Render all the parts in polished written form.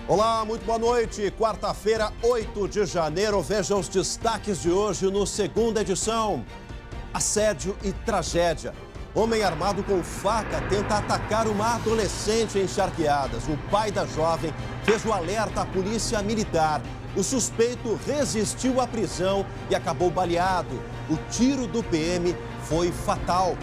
Olá, muito boa noite. Quarta-feira, 8 de janeiro. Veja os destaques de hoje no segunda edição. Assédio e tragédia. Homem armado com faca tenta atacar uma adolescente em Charqueadas. O pai da jovem fez o alerta à polícia militar. O suspeito resistiu à prisão e acabou baleado. O tiro do PM foi fatal.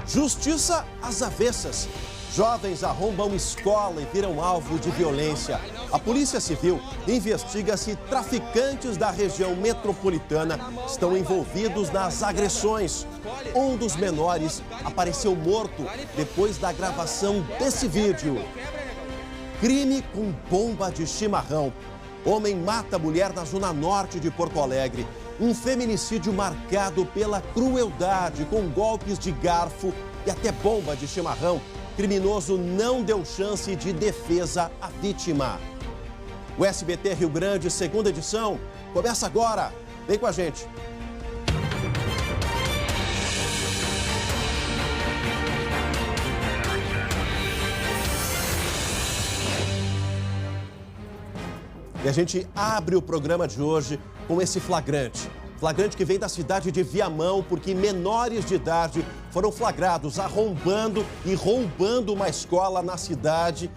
Justiça às avessas. Jovens arrombam escola e viram alvo de violência. A Polícia Civil investiga se traficantes da região metropolitana estão envolvidos nas agressões. Um dos menores apareceu morto depois da gravação desse vídeo. Crime com bomba de chimarrão. Homem mata mulher na zona norte de Porto Alegre. Um feminicídio marcado pela crueldade, com golpes de garfo e até bomba de chimarrão. Criminoso não deu chance de defesa à vítima. O SBT Rio Grande, segunda edição, começa agora. Vem com a gente. E a gente abre o programa de hoje com esse flagrante. Flagrante que vem da cidade de Viamão, porque menores de idade foram flagrados arrombando e roubando uma escola na cidade.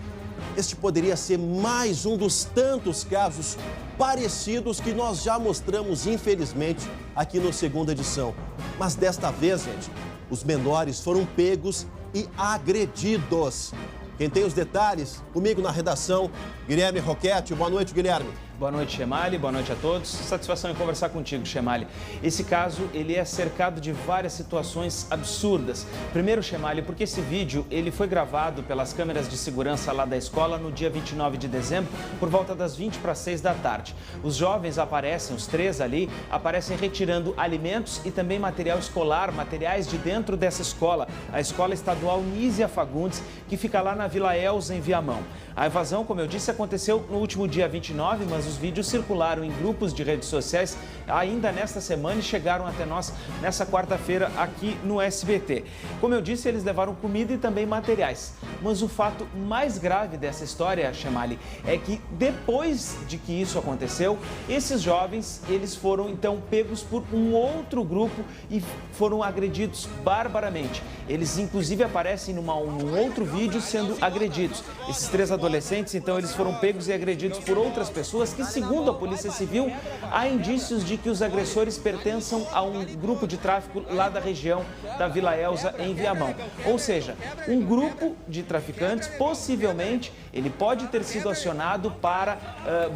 Este poderia ser mais um dos tantos casos parecidos que nós já mostramos, infelizmente, aqui no segunda edição. Mas desta vez, gente, os menores foram pegos e agredidos. Quem tem os detalhes, comigo na redação, Guilherme Roquete. Boa noite, Guilherme. Boa noite, Chemali. Boa noite a todos. Satisfação em conversar contigo, Chemali. Esse caso, ele é cercado de várias situações absurdas. Primeiro, Chemali, porque esse vídeo, ele foi gravado pelas câmeras de segurança lá da escola no dia 29 de dezembro, por volta das 20h para 18h. Os jovens aparecem, os três ali, aparecem retirando alimentos e também material escolar, materiais de dentro dessa escola, a Escola Estadual Nísia Fagundes, que fica lá na Vila Elza, em Viamão. A evasão, como eu disse, aconteceu no último dia 29, mas os vídeos circularam em grupos de redes sociais ainda nesta semana e chegaram até nós nessa quarta-feira aqui no SBT. Como eu disse, eles levaram comida e também materiais. Mas o fato mais grave dessa história, Chemali, é que depois de que isso aconteceu, esses jovens, eles foram então pegos por um outro grupo e foram agredidos barbaramente. Eles inclusive aparecem num outro vídeo sendo agredidos. Esses três adolescentes, então, eles foram pegos e agredidos por outras pessoas que, segundo a Polícia Civil, há indícios de que os agressores pertençam a um grupo de tráfico lá da região da Vila Elza, em Viamão. Ou seja, um grupo de traficantes, possivelmente, ele pode ter sido acionado para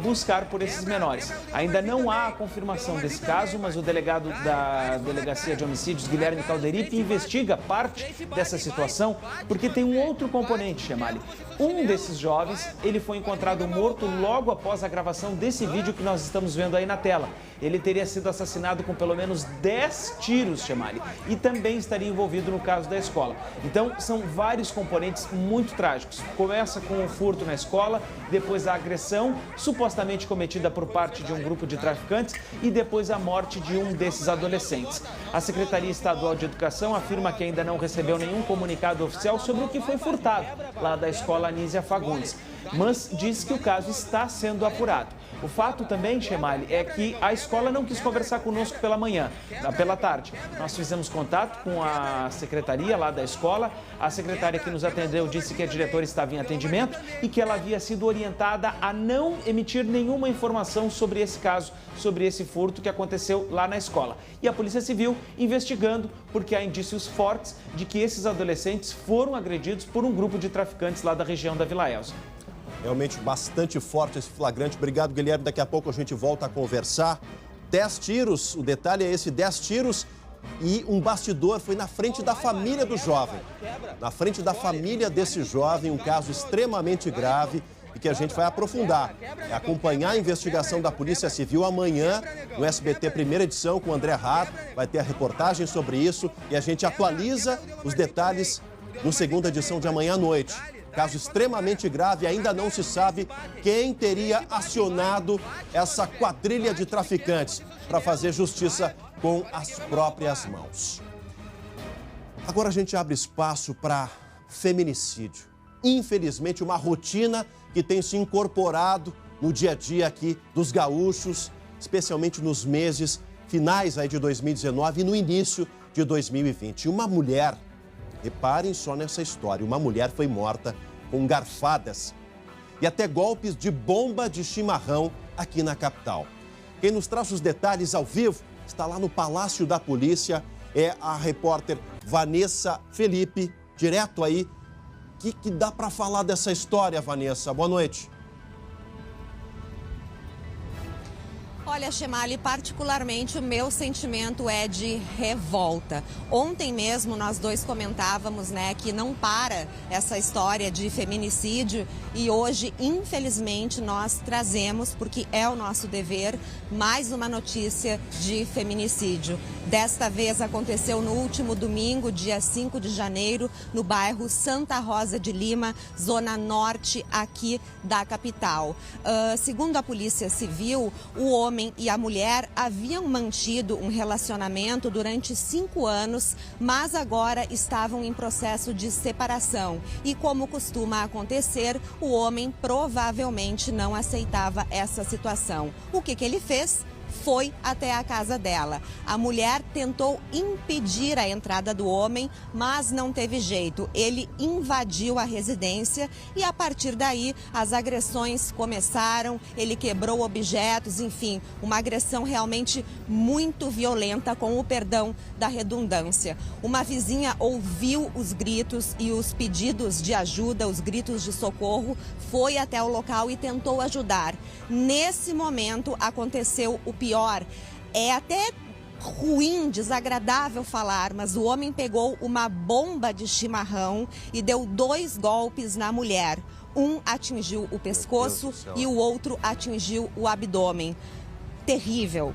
buscar por esses menores. Ainda não há a confirmação desse caso, mas o delegado da Delegacia de Homicídios, Guilherme Calderipe, investiga parte dessa situação, porque tem um outro componente, Chemali. Um desses jovens, ele foi encontrado morto logo após a gravação desse vídeo que nós estamos vendo aí na tela. Ele teria sido assassinado com pelo menos 10 tiros, Chemali, e também estaria envolvido no caso da escola. Então, são vários componentes muito trágicos. Começa com o furto na escola, depois a agressão, supostamente cometida por parte de um grupo de traficantes, e depois a morte de um desses adolescentes. A Secretaria Estadual de Educação afirma que ainda não recebeu nenhum comunicado oficial sobre o que foi furtado lá da escola Nísia Fagundes, mas diz que o caso está sendo apurado. O fato também, Chemali, é que a escola não quis conversar conosco pela tarde. Nós fizemos contato com a secretaria lá da escola. A secretária que nos atendeu disse que a diretora estava em atendimento e que ela havia sido orientada a não emitir nenhuma informação sobre esse caso, sobre esse furto que aconteceu lá na escola. E a Polícia Civil investigando, porque há indícios fortes de que esses adolescentes foram agredidos por um grupo de traficantes lá da região da Vila Elza. Realmente bastante forte esse flagrante. Obrigado, Guilherme. Daqui a pouco a gente volta a conversar. 10 tiros, o detalhe é esse, 10 tiros e um bastidor foi na frente da família do jovem. Na frente da família desse jovem, um caso extremamente grave e que a gente vai aprofundar. É acompanhar a investigação da Polícia Civil amanhã no SBT Primeira Edição com o André Rato. Vai ter a reportagem sobre isso e a gente atualiza os detalhes no segunda edição de amanhã à noite. Caso extremamente grave, ainda não se sabe quem teria acionado essa quadrilha de traficantes para fazer justiça com as próprias mãos. Agora a gente abre espaço para feminicídio. infelizmente, uma rotina que tem se incorporado no dia a dia aqui dos gaúchos, especialmente nos meses finais aí de 2019 e no início de 2020. Uma mulher, reparem só nessa história, uma mulher foi morta com garfadas e até golpes de bomba de chimarrão aqui na capital. Quem nos traz os detalhes ao vivo está lá no Palácio da Polícia, é a repórter Vanessa Felipe, direto aí. O que dá para falar dessa história, Vanessa? Boa noite. Olha, Chemali, particularmente o meu sentimento é de revolta. Ontem mesmo nós dois comentávamos, né, que não para essa história de feminicídio e hoje, infelizmente, nós trazemos, porque é o nosso dever, mais uma notícia de feminicídio. Desta vez aconteceu no último domingo, dia 5 de janeiro, no bairro Santa Rosa de Lima, zona norte aqui da capital. Segundo a Polícia Civil, o homem e a mulher haviam mantido um relacionamento durante 5 anos, mas agora estavam em processo de separação. E como costuma acontecer, o homem provavelmente não aceitava essa situação. O que ele fez? Foi até a casa dela. A mulher tentou impedir a entrada do homem, mas não teve jeito. Ele invadiu a residência e, a partir daí, as agressões começaram. Ele quebrou objetos, enfim, uma agressão realmente muito violenta, com o perdão da redundância. Uma vizinha ouviu os gritos e os pedidos de ajuda, os gritos de socorro, foi até o local e tentou ajudar. Nesse momento, aconteceu o pior. É até ruim, desagradável falar, mas o homem pegou uma bomba de chimarrão e deu 2 golpes na mulher. Um atingiu o pescoço e o outro atingiu o abdômen. Terrível.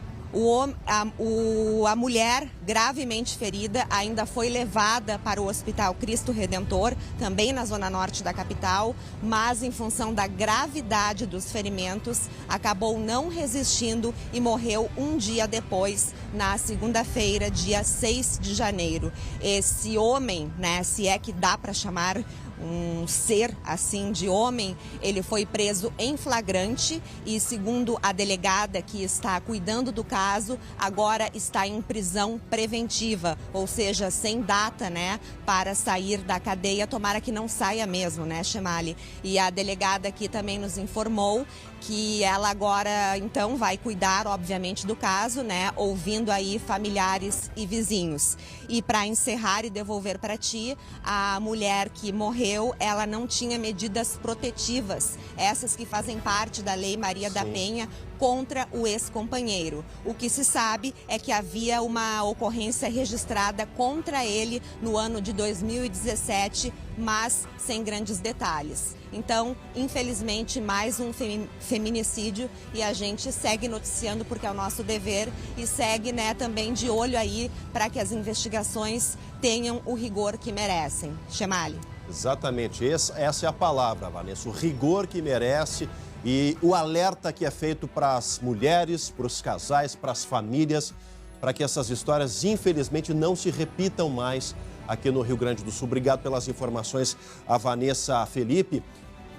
A mulher, gravemente ferida, ainda foi levada para o Hospital Cristo Redentor, também na zona norte da capital, mas em função da gravidade dos ferimentos, acabou não resistindo e morreu um dia depois, na segunda-feira, dia 6 de janeiro. Esse homem, né, se é que dá para chamar um ser assim de homem, ele foi preso em flagrante e, segundo a delegada que está cuidando do caso, agora está em prisão preventiva, ou seja, sem data, né, para sair da cadeia. Tomara que não saia mesmo, né, Chemali? E a delegada aqui também nos informou que ela agora, então, vai cuidar, obviamente, do caso, né, ouvindo aí familiares e vizinhos. E para encerrar e devolver para ti, a mulher que morreu, ela não tinha medidas protetivas, essas que fazem parte da Lei Maria da Penha, contra o ex-companheiro. O que se sabe é que havia uma ocorrência registrada contra ele no ano de 2017, mas sem grandes detalhes. Então, infelizmente, mais um feminicídio e a gente segue noticiando porque é o nosso dever e segue, né, também de olho aí para que as investigações tenham o rigor que merecem. Chemali. Exatamente, essa é a palavra, Vanessa, o rigor que merece e o alerta que é feito para as mulheres, para os casais, para as famílias, para que essas histórias, infelizmente, não se repitam mais aqui no Rio Grande do Sul. Obrigado pelas informações, a Vanessa Felipe.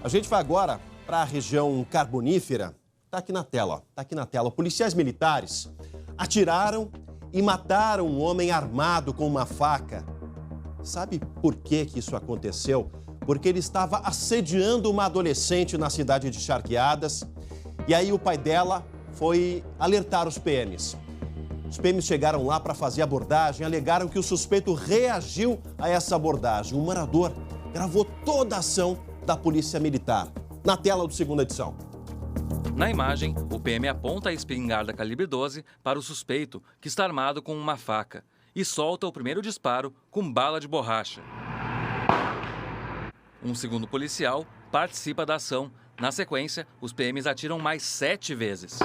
A gente vai agora para a região carbonífera. Está aqui na tela, ó. Está aqui na tela. Policiais militares atiraram e mataram um homem armado com uma faca. Sabe por que isso aconteceu? Porque ele estava assediando uma adolescente na cidade de Charqueadas. E aí o pai dela foi alertar os PMs. Os PMs chegaram lá para fazer abordagem, alegaram que o suspeito reagiu a essa abordagem. O morador gravou toda a ação da Polícia Militar. Na tela do Segunda Edição. Na imagem, o PM aponta a espingarda calibre 12 para o suspeito, que está armado com uma faca, e solta o primeiro disparo com bala de borracha. Um segundo policial participa da ação. Na sequência, os PMs atiram mais 7 vezes.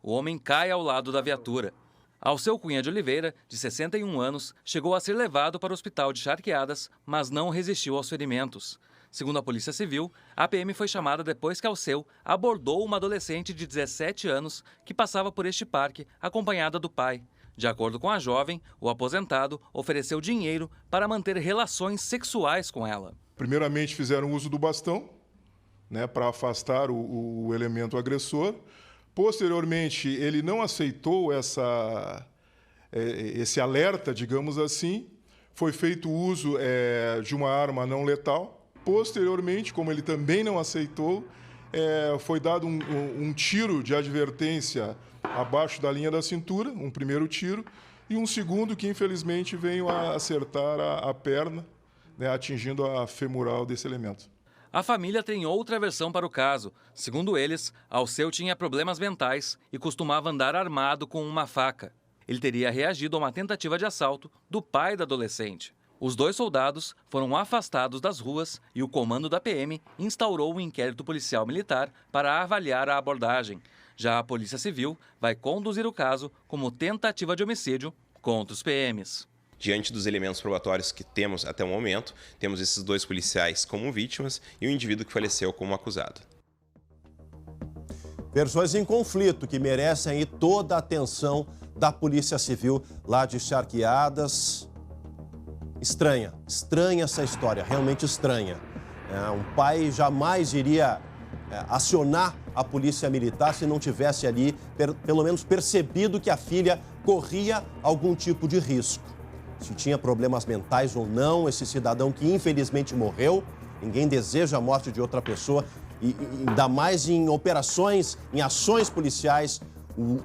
O homem cai ao lado da viatura. Alceu Cunha de Oliveira, de 61 anos, chegou a ser levado para o hospital de Charqueadas, mas não resistiu aos ferimentos. Segundo a Polícia Civil, a PM foi chamada depois que Alceu abordou uma adolescente de 17 anos que passava por este parque, acompanhada do pai. De acordo com a jovem, o aposentado ofereceu dinheiro para manter relações sexuais com ela. Primeiramente fizeram uso do bastão, para afastar o elemento agressor. Posteriormente, ele não aceitou esse alerta, digamos assim. Foi feito uso de uma arma não letal. Posteriormente, como ele também não aceitou, foi dado um tiro de advertência abaixo da linha da cintura, um primeiro tiro, e um segundo que, infelizmente, veio a acertar a perna, atingindo a femoral desse elemento. A família tem outra versão para o caso. Segundo eles, Alceu tinha problemas mentais e costumava andar armado com uma faca. Ele teria reagido a uma tentativa de assalto do pai da adolescente. Os 2 soldados foram afastados das ruas e o comando da PM instaurou um inquérito policial militar para avaliar a abordagem. Já a Polícia Civil vai conduzir o caso como tentativa de homicídio contra os PMs. Diante dos elementos probatórios que temos até o momento, temos esses 2 policiais como vítimas e o indivíduo que faleceu como acusado. Versões em conflito que merecem aí toda a atenção da Polícia Civil lá de Charqueadas. Estranha essa história, realmente estranha. Um pai jamais iria acionar a polícia militar se não tivesse ali, pelo menos, percebido que a filha corria algum tipo de risco. Se tinha problemas mentais ou não, esse cidadão que infelizmente morreu, ninguém deseja a morte de outra pessoa, e ainda mais em operações, em ações policiais.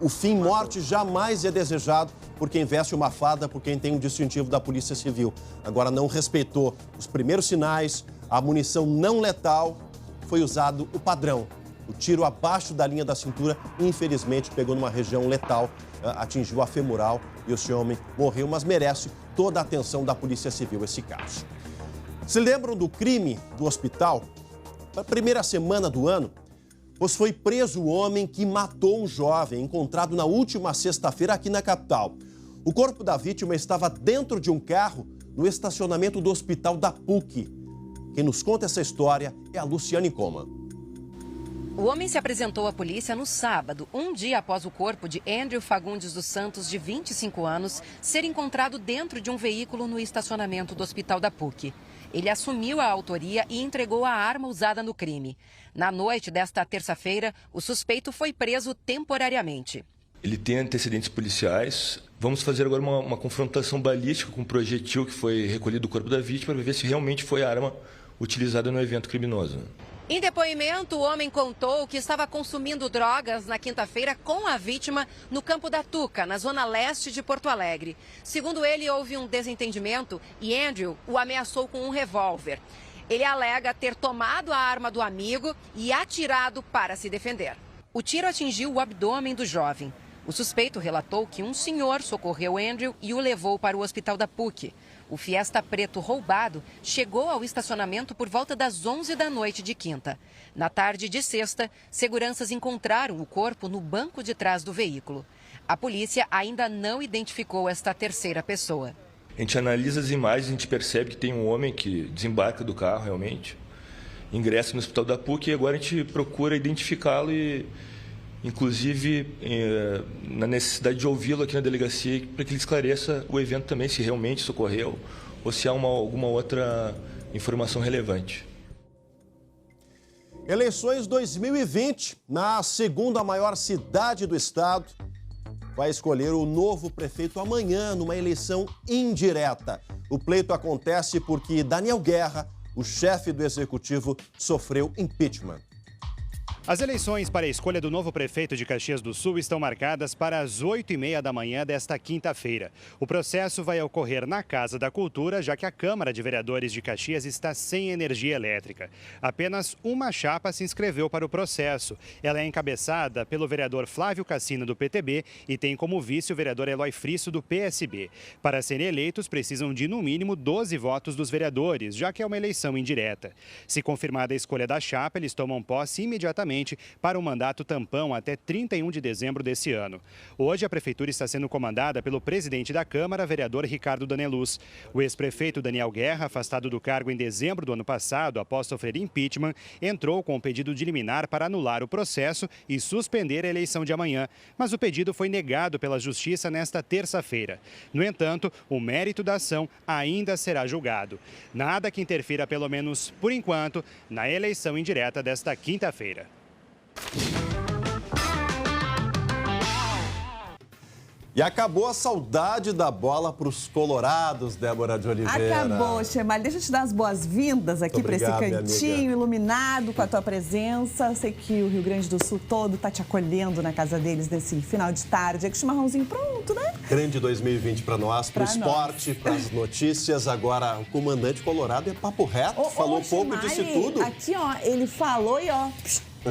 O fim morte jamais é desejado por quem veste uma farda, por quem tem um distintivo da Polícia Civil. Agora, não respeitou os primeiros sinais, a munição não letal, foi usado o padrão. O tiro abaixo da linha da cintura, infelizmente, pegou numa região letal, atingiu a femoral e esse homem morreu, mas merece toda a atenção da Polícia Civil esse caso. Se lembram do crime do hospital? Na primeira semana do ano, pois foi preso o homem que matou um jovem encontrado na última sexta-feira aqui na capital. O corpo da vítima estava dentro de um carro no estacionamento do hospital da PUC. Quem nos conta essa história é a Luciane Coma. O homem se apresentou à polícia no sábado, um dia após o corpo de Andrew Fagundes dos Santos, de 25 anos, ser encontrado dentro de um veículo no estacionamento do hospital da PUC. Ele assumiu a autoria e entregou a arma usada no crime. Na noite desta terça-feira, o suspeito foi preso temporariamente. Ele tem antecedentes policiais. Vamos fazer agora uma confrontação balística com o projetil que foi recolhido do corpo da vítima para ver se realmente foi a arma utilizada no evento criminoso. Em depoimento, o homem contou que estava consumindo drogas na quinta-feira com a vítima no Campo da Tuca, na zona leste de Porto Alegre. Segundo ele, houve um desentendimento e Andrew o ameaçou com um revólver. Ele alega ter tomado a arma do amigo e atirado para se defender. O tiro atingiu o abdômen do jovem. O suspeito relatou que um senhor socorreu Andrew e o levou para o hospital da PUC. O Fiesta preto roubado chegou ao estacionamento por volta das 11 da noite de quinta. Na tarde de sexta, seguranças encontraram o corpo no banco de trás do veículo. A polícia ainda não identificou esta terceira pessoa. A gente analisa as imagens, a gente percebe que tem um homem que desembarca do carro realmente, ingressa no hospital da PUC e agora a gente procura identificá-lo e, inclusive, na necessidade de ouvi-lo aqui na delegacia para que ele esclareça o evento também, se realmente socorreu ou se há alguma outra informação relevante. Eleições 2020, na segunda maior cidade do estado, vai escolher o novo prefeito amanhã numa eleição indireta. O pleito acontece porque Daniel Guerra, o chefe do executivo, sofreu impeachment. As eleições para a escolha do novo prefeito de Caxias do Sul estão marcadas para as 8h30 da manhã desta quinta-feira. O processo vai ocorrer na Casa da Cultura, já que a Câmara de Vereadores de Caxias está sem energia elétrica. Apenas uma chapa se inscreveu para o processo. Ela é encabeçada pelo vereador Flávio Cassino, do PTB, e tem como vice o vereador Eloy Frisso, do PSB. Para serem eleitos, precisam de, no mínimo, 12 votos dos vereadores, já que é uma eleição indireta. Se confirmada a escolha da chapa, eles tomam posse imediatamente novamente para um mandato tampão até 31 de dezembro desse ano. Hoje, a Prefeitura está sendo comandada pelo presidente da Câmara, vereador Ricardo Daneluz. O ex-prefeito Daniel Guerra, afastado do cargo em dezembro do ano passado, após sofrer impeachment, entrou com um pedido de liminar para anular o processo e suspender a eleição de amanhã. Mas o pedido foi negado pela Justiça nesta terça-feira. No entanto, o mérito da ação ainda será julgado. Nada que interfira, pelo menos por enquanto, na eleição indireta desta quinta-feira. E acabou a saudade da bola para os colorados, Débora de Oliveira. Acabou, Chemali. Deixa eu te dar as boas-vindas aqui para esse cantinho iluminado com a tua presença. Eu sei que o Rio Grande do Sul todo está te acolhendo na casa deles nesse final de tarde. É que o chimarrãozinho pronto, né? Grande 2020 para nós, para o esporte, para as notícias. Agora, o comandante colorado é papo reto, falou pouco, disse tudo. Aqui, ó, ele falou e, ó...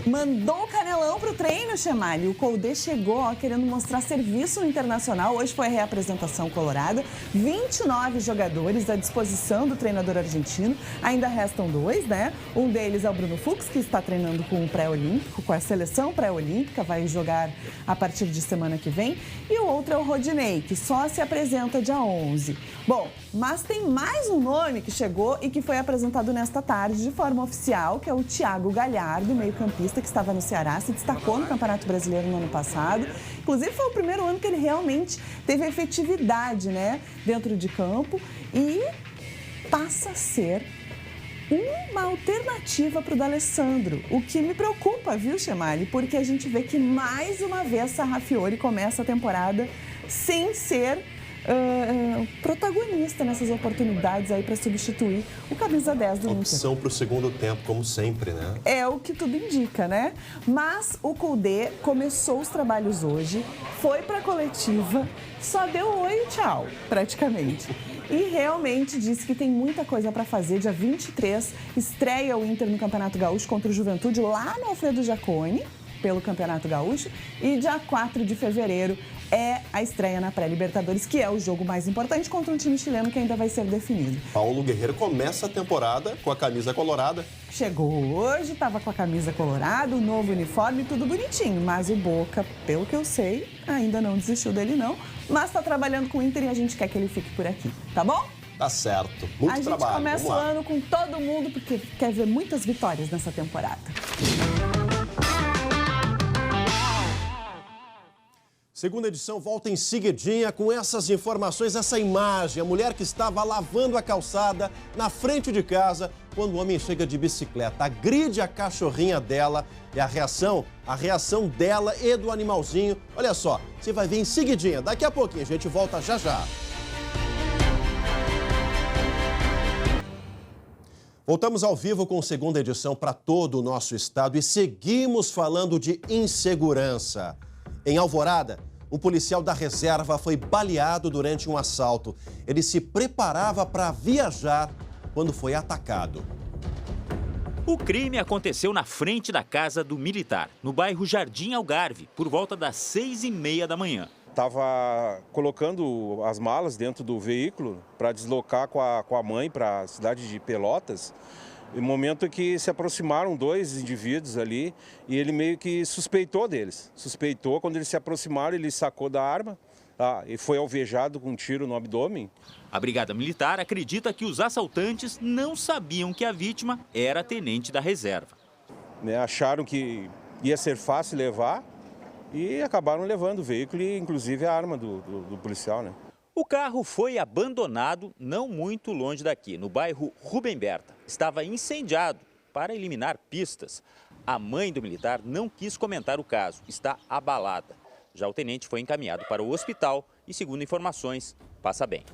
mandou o canelão pro treino, Chemali. O Coudet chegou, ó, querendo mostrar serviço internacional. Hoje foi a reapresentação colorada. 29 jogadores à disposição do treinador argentino. Ainda restam 2, né? Um deles é o Bruno Fux, que está treinando com o pré-olímpico, com a seleção pré-olímpica, vai jogar a partir de semana que vem. E o outro é o Rodinei, que só se apresenta dia 11. Bom, mas tem mais um nome que chegou e que foi apresentado nesta tarde de forma oficial, que é o Thiago Galhardo, meio-campista, que estava no Ceará, se destacou no Campeonato Brasileiro no ano passado. Inclusive, foi o primeiro ano que ele realmente teve efetividade, né, dentro de campo e passa a ser uma alternativa para o D'Alessandro, o que me preocupa, viu, Chemali? Porque a gente vê que mais uma vez Sarrafiori começa a temporada sem ser protagonista nessas oportunidades aí para substituir o camisa 10 do Inter. Opção para o segundo tempo, como sempre, né? É o que tudo indica, né? Mas o Coudet começou os trabalhos hoje, foi para a coletiva, só deu oi e tchau, praticamente. E realmente disse que tem muita coisa para fazer. Dia 23, estreia o Inter no Campeonato Gaúcho contra o Juventude, lá no Alfredo Jaconi, pelo Campeonato Gaúcho. E dia 4 de fevereiro é a estreia na pré-Libertadores, que é o jogo mais importante contra um time chileno que ainda vai ser definido. Paulo Guerreiro começa a temporada com a camisa colorada. Chegou hoje, estava com a camisa colorada, o novo uniforme, tudo bonitinho. Mas o Boca, pelo que eu sei, ainda não desistiu dele não. Mas está trabalhando com o Inter e a gente quer que ele fique por aqui, tá bom? Tá certo. Muito trabalho. A gente começa o ano com todo mundo porque quer ver muitas vitórias nessa temporada. Segunda edição volta em seguidinha com essas informações, essa imagem. A mulher que estava lavando a calçada na frente de casa quando o homem chega de bicicleta, agride a cachorrinha dela e a reação dela e do animalzinho. Olha só, você vai ver em seguidinha. Daqui a pouquinho a gente volta já já. Voltamos ao vivo com segunda edição para todo o nosso estado e seguimos falando de insegurança. Em Alvorada, um policial da reserva foi baleado durante um assalto. Ele se preparava para viajar quando foi atacado. O crime aconteceu na frente da casa do militar, no bairro Jardim Algarve, por volta das 6h30 da manhã. Estava colocando as malas dentro do veículo para deslocar com a mãe para a cidade de Pelotas. No momento em que se aproximaram 2 indivíduos ali e ele meio que suspeitou deles. Suspeitou, quando eles se aproximaram, ele sacou da arma e foi alvejado com um tiro no abdômen. A Brigada Militar acredita que os assaltantes não sabiam que a vítima era tenente da reserva. Acharam que ia ser fácil levar e acabaram levando o veículo e inclusive a arma do policial, né? O carro foi abandonado não muito longe daqui, no bairro Rubem Berta. Estava incendiado para eliminar pistas. A mãe do militar não quis comentar o caso, está abalada. Já o tenente foi encaminhado para o hospital e, segundo informações, passa bem.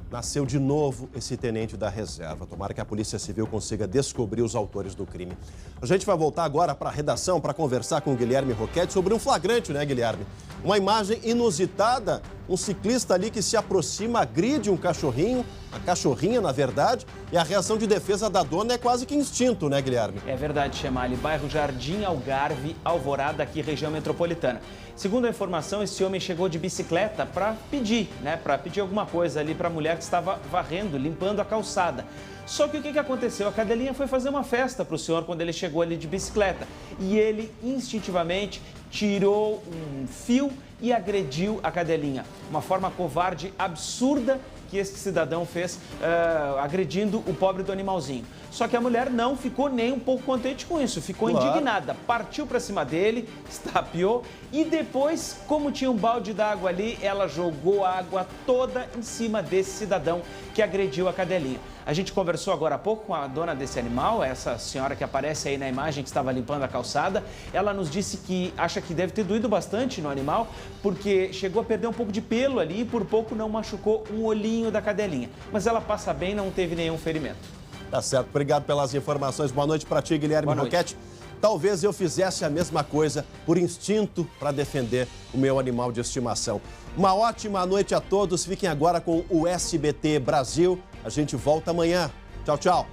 Nasceu de novo esse tenente da reserva. Tomara que a Polícia Civil consiga descobrir os autores do crime. A gente vai voltar agora para a redação para conversar com o Guilherme Roquette sobre um flagrante, né, Guilherme? Uma imagem inusitada, um ciclista ali que se aproxima, agride um cachorrinho, a cachorrinha, na verdade, e a reação de defesa da dona é quase que instinto, né, Guilherme? É verdade, Chemali. Bairro Jardim Algarve, Alvorada, aqui, região metropolitana. Segundo a informação, esse homem chegou de bicicleta para pedir alguma coisa ali para a mulher que estava varrendo, limpando a calçada. Só que o que aconteceu? A cadelinha foi fazer uma festa para o senhor quando ele chegou ali de bicicleta. E ele instintivamente tirou um fio e agrediu a cadelinha. Uma forma covarde, absurda, que esse cidadão fez agredindo o pobre do animalzinho. Só que a mulher não ficou nem um pouco contente com isso, ficou indignada, partiu para cima dele, estapeou e depois, como tinha um balde d'água ali, ela jogou a água toda em cima desse cidadão que agrediu a cadelinha. A gente conversou agora há pouco com a dona desse animal, essa senhora que aparece aí na imagem que estava limpando a calçada. Ela nos disse que acha que deve ter doído bastante no animal, porque chegou a perder um pouco de pelo ali e por pouco não machucou um olhinho da cadelinha. Mas ela passa bem, não teve nenhum ferimento. Tá certo, obrigado pelas informações. Boa noite para ti, Guilherme Roquete. Talvez eu fizesse a mesma coisa por instinto para defender o meu animal de estimação. Uma ótima noite a todos. Fiquem agora com o SBT Brasil. A gente volta amanhã. Tchau, tchau.